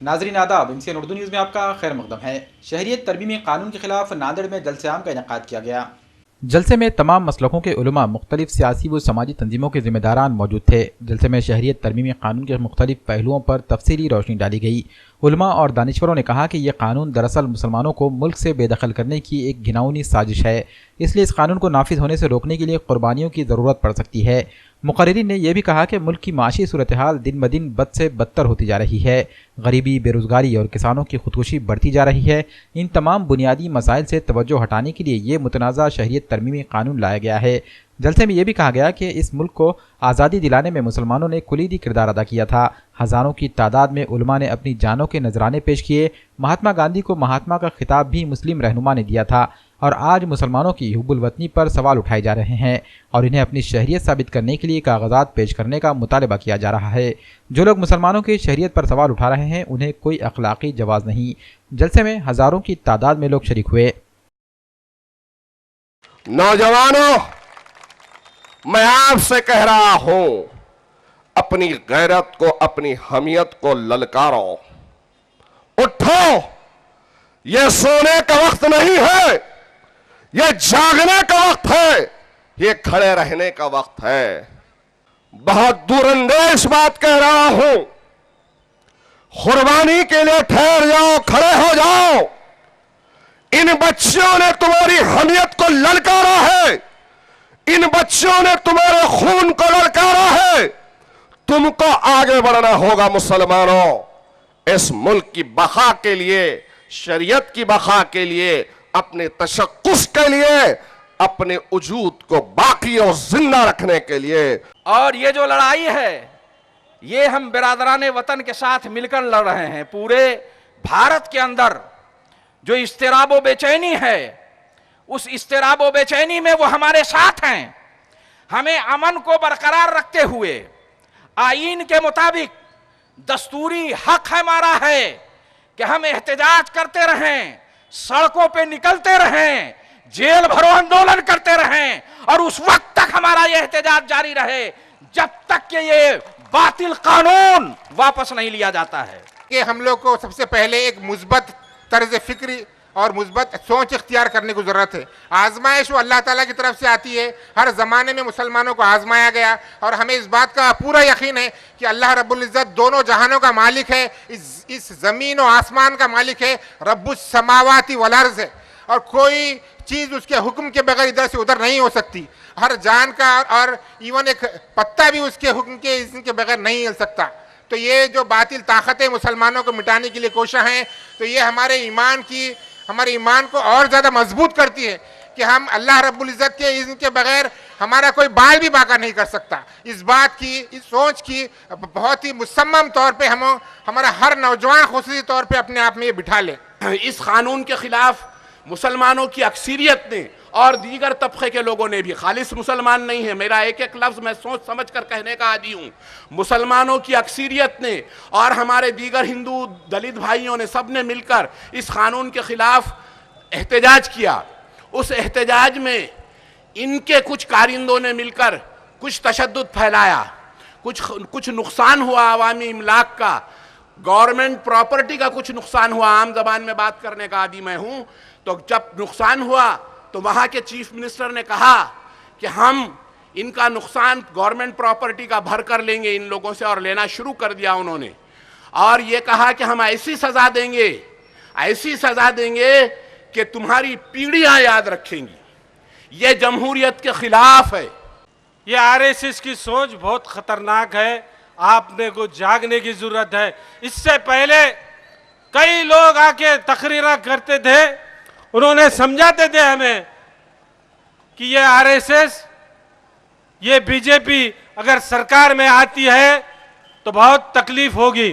नाजरीन आदाब, MCN Urdu news में आपका खैर मकदम है। शहरियत तरमीमी कानून के खिलाफ नांदेड़ में जलसे आम का इनेकाद किया गया। जलसे में तमाम मसलकों के उलमा, मुख्तलिफ सियासी व समाजी तंजीमों के जिम्मेदारान मौजूद थे। जलसे में शहरियत तरमीमी कानून के मुख्तलिफ पहलुओं पर तफसीली रोशनी डाली गई। उलमा और दानिश्वरों ने कहा कि यह कानून दरअसल मुसलमानों को मुल्क से बेदखल करने की एक घिनौनी साजिश है, इसलिए इस कानून को नाफिज होने से रोकने के लिए कुर्बानियों की ज़रूरत पड़ सकती है। मुकर्रिरीन ने यह भी कहा कि मुल्क की माशी सूरत हाल दिन ब दिन बद से बदतर होती जा रही है। गरीबी, बेरोज़गारी और किसानों की खुदकुशी बढ़ती जा रही है। इन तमाम बुनियादी मसाइल से तवज्जो हटाने के लिए ये मुतनाज़ा शहरियत तरमीमी कानून लाया गया है। जलसे में यह भी कहा गया कि इस मुल्क को आज़ादी दिलाने में मुसलमानों ने कुलीदी किरदार अदा किया था। हज़ारों की तादाद में उलमा ने अपनी जानों के नजराने पेश किए। महात्मा गांधी को महात्मा का खिताब भी मुस्लिम रहनुमा ने दिया था और आज मुसलमानों की हुब्बुल वतनी पर सवाल उठाए जा रहे हैं और इन्हें अपनी शहरियत साबित करने के लिए कागजात पेश करने का मुतालबा किया जा रहा है। जो लोग मुसलमानों की शहरियत पर सवाल उठा रहे हैं उन्हें कोई अखलाकी जवाज़ नहीं। जलसे में हज़ारों की तादाद में लोग शरीक हुए। नौजवानों, मैं आपसे कह रहा हूं, अपनी गैरत को, अपनी हमियत को ललकारो, उठो। यह सोने का वक्त नहीं है, यह जागने का वक्त है, यह खड़े रहने का वक्त है। बहुत दूरंदेश बात कह रहा हूं, कुर्बानी के लिए ठहर जाओ, खड़े हो जाओ। इन बच्चों ने तुम्हारी हमियत को ललकारा है, इन बच्चों ने तुम्हारे खून को ललकारा है। तुमको आगे बढ़ना होगा मुसलमानों। इस मुल्क की बका के लिए, शरीयत की बका के लिए, अपने तशक्कुस के लिए, अपने वजूद को बाकी और जिंदा रखने के लिए। और ये जो लड़ाई है, ये हम बिरादरान वतन के साथ मिलकर लड़ रहे हैं। पूरे भारत के अंदर जो इस्तिराब व बेचैनी है, उस इस्तिराब व बेचैनी में वो हमारे साथ हैं। हमें अमन को बरकरार रखते हुए आईन के मुताबिक दस्तूरी हक हमारा है कि हम एहतजाज करते रहें, सड़कों पे निकलते रहें, जेल भरो आंदोलन करते रहें और उस वक्त तक हमारा यह एहतजाज जारी रहे जब तक कि ये बातिल कानून वापस नहीं लिया जाता है। कि हम लोग को सबसे पहले एक मुस्बत तर्ज फिक्री और मुस्बत सोच इख्तियार करने की ज़रूरत है। आजमाइश वो अल्लाह ताला की तरफ से आती है। हर ज़माने में मुसलमानों को आजमाया गया और हमें इस बात का पूरा यकीन है कि अल्लाह रब्बुल इज़्ज़त दोनों जहानों का मालिक है, इस ज़मीन और आसमान का मालिक है। रब्बुस समावाति वल अर्ज़ है और कोई चीज़ उसके हुक्म के बगैर इधर से उधर नहीं हो सकती। हर जान का और इवन एक पत्ता भी उसके हुक्म के इसके बगैर नहीं हिल सकता। तो ये जो बातिल ताकतें मुसलमानों को मिटाने के लिए कोशिश हैं, तो ये हमारे ईमान को और ज़्यादा मजबूत करती है कि हम अल्लाह रब्बुल इज़्ज़त के इज़्न के बगैर हमारा कोई बाल भी बाका नहीं कर सकता। इस बात की, इस सोच की बहुत ही मुसम्मम तौर पे हमारा हर नौजवान खुसूसी तौर पे अपने आप में ये बिठा ले। इस कानून के खिलाफ मुसलमानों की अक्सरियत ने और दीगर तबके के लोगों ने भी, खालिस मुसलमान नहीं है, मेरा एक एक लफ्ज़ मैं सोच समझ कर कहने का आदी हूँ, मुसलमानों की अक्सरियत ने और हमारे दीगर हिंदू दलित भाइयों ने, सब ने मिलकर इस कानून के ख़िलाफ़ एहतजाज किया। उस एहतजाज में इनके कुछ कारिंदों ने मिलकर कुछ तशद्दुद फैलाया, कुछ नुकसान हुआ अवामी इमलाक का, गवर्नमेंट प्रॉपर्टी का कुछ नुकसान हुआ। आम जबान में बात करने का आदी मैं हूँ। तो जब नुकसान हुआ तो वहाँ के चीफ मिनिस्टर ने कहा कि हम इनका नुकसान गवर्नमेंट प्रॉपर्टी का भर कर लेंगे इन लोगों से, और लेना शुरू कर दिया उन्होंने। और ये कहा कि हम ऐसी सज़ा देंगे, ऐसी सज़ा देंगे कि तुम्हारी पीढ़ियाँ याद रखेंगी। ये जमहूरियत के खिलाफ है। ये आरएसएस की सोच बहुत खतरनाक है। आपने को जागने की जरूरत है। इससे पहले कई लोग आके तकरीरा करते थे, उन्होंने समझाते थे हमें कि ये आरएसएस, ये बीजेपी अगर सरकार में आती है तो बहुत तकलीफ होगी।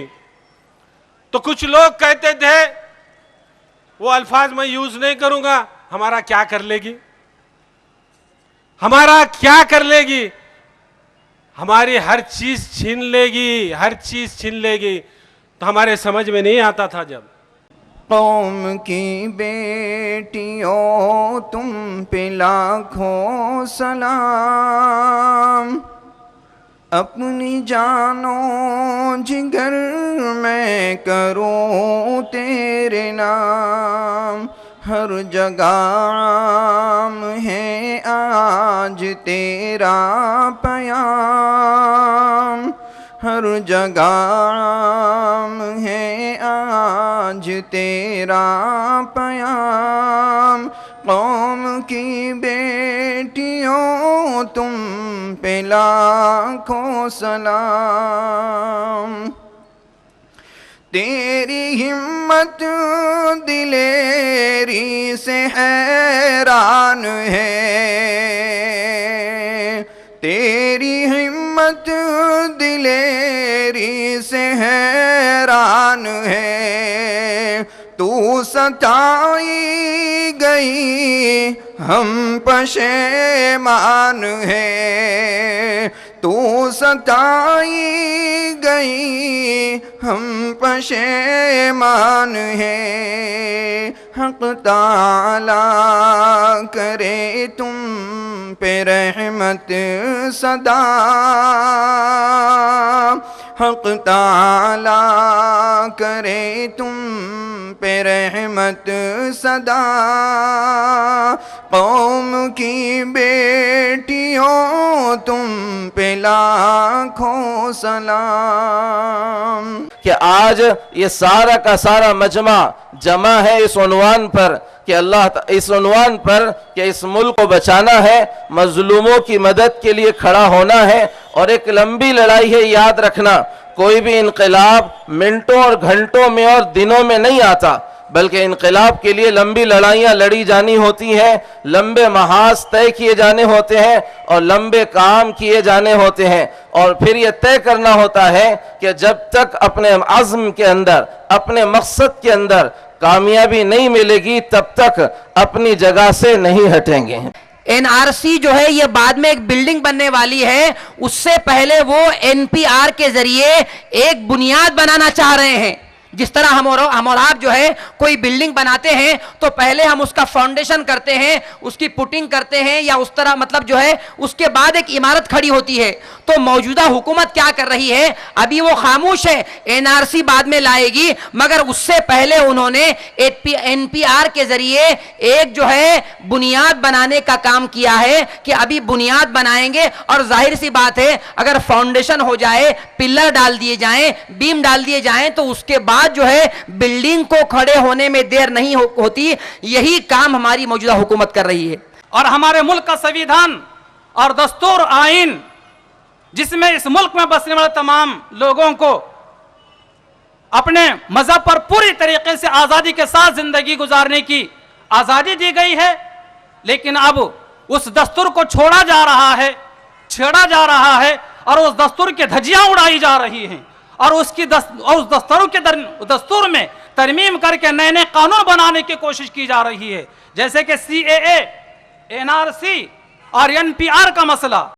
तो कुछ लोग कहते थे, वो अल्फाज मैं यूज नहीं करूंगा, हमारा क्या कर लेगी, हमारा क्या कर लेगी, हमारी हर चीज छीन लेगी, हर चीज छीन लेगी। तो हमारे समझ में नहीं आता था। जब कौम की बेटियों तुम पे लाखों सलाम, अपनी जानो जिगर मैं करूं तेरे नाम, हर जगह आम है आज तेरा पयाम, हर जगह आम है आज तेरा पयाम। कौम की बेटियों तुम पे लाखों सलाम, तेरी हिम्मत दिलेरी से हैरान है, तेरी हिम्मत दिलेरी से हैरान है। तू सताई गई हम पशेमान है, तू सताई गई हम पशेमान है। हक़ ताला करे तुम पे रहमत सदा, हक़ ताला करे तुम पे रहमत सदा। कौम की बेटियों तुम पे लाखों सलाम। कि आज ये सारा का सारा मजमा जमा है इस उन्वान पर कि अल्लाह इस उन्वान पर कि इस मुल्क को बचाना है, मजलूमों की मदद के लिए खड़ा होना है। और एक लंबी लड़ाई है, याद रखना, कोई भी इनकलाब मिनटों और घंटों में और दिनों में नहीं आता, बल्कि इनकलाब के लिए लंबी लड़ाइयाँ लड़ी जानी होती हैं, लंबे महाज तय किए जाने होते हैं और लंबे काम किए जाने होते हैं। और फिर यह तय करना होता है कि जब तक अपने अज़्म के अंदर, अपने मकसद के अंदर कामयाबी नहीं मिलेगी, तब तक अपनी जगह से नहीं हटेंगे। एनआरसी जो है ये बाद में एक बिल्डिंग बनने वाली है, उससे पहले वो एनपीआर के जरिए एक बुनियाद बनाना चाह रहे हैं। जिस तरह हम और आप जो है कोई बिल्डिंग बनाते हैं तो पहले हम उसका फाउंडेशन करते हैं, उसकी पुटिंग करते हैं, या उस तरह मतलब जो है उसके बाद एक इमारत खड़ी होती है। तो मौजूदा हुकूमत क्या कर रही है, अभी वो खामोश है, एनआरसी बाद में लाएगी, मगर उससे पहले उन्होंने एनपीआर के जरिए एक जो है बुनियाद बनाने का काम किया है कि अभी बुनियाद बनाएंगे। और जाहिर सी बात है, अगर फाउंडेशन हो जाए, पिलर डाल दिए जाएं, बीम डाल दिए जाएं, तो उसके बाद जो है बिल्डिंग को खड़े होने में देर नहीं होती। यही काम हमारी मौजूदा हुकूमत कर रही है। और हमारे मुल्क का संविधान और दस्तूर आइन, जिसमें इस मुल्क में बसने वाले तमाम लोगों को अपने मजहब पर पूरी तरीके से आजादी के साथ जिंदगी गुजारने की आजादी दी गई है, लेकिन अब उस दस्तूर को छोड़ा जा रहा है, छेड़ा जा रहा है और उस दस्तूर की धज्जियां उड़ाई जा रही हैं और उस दस्तूर में तरमीम करके नए नए कानून बनाने की कोशिश की जा रही है, जैसे कि CAA, NRC और NPR का मसला।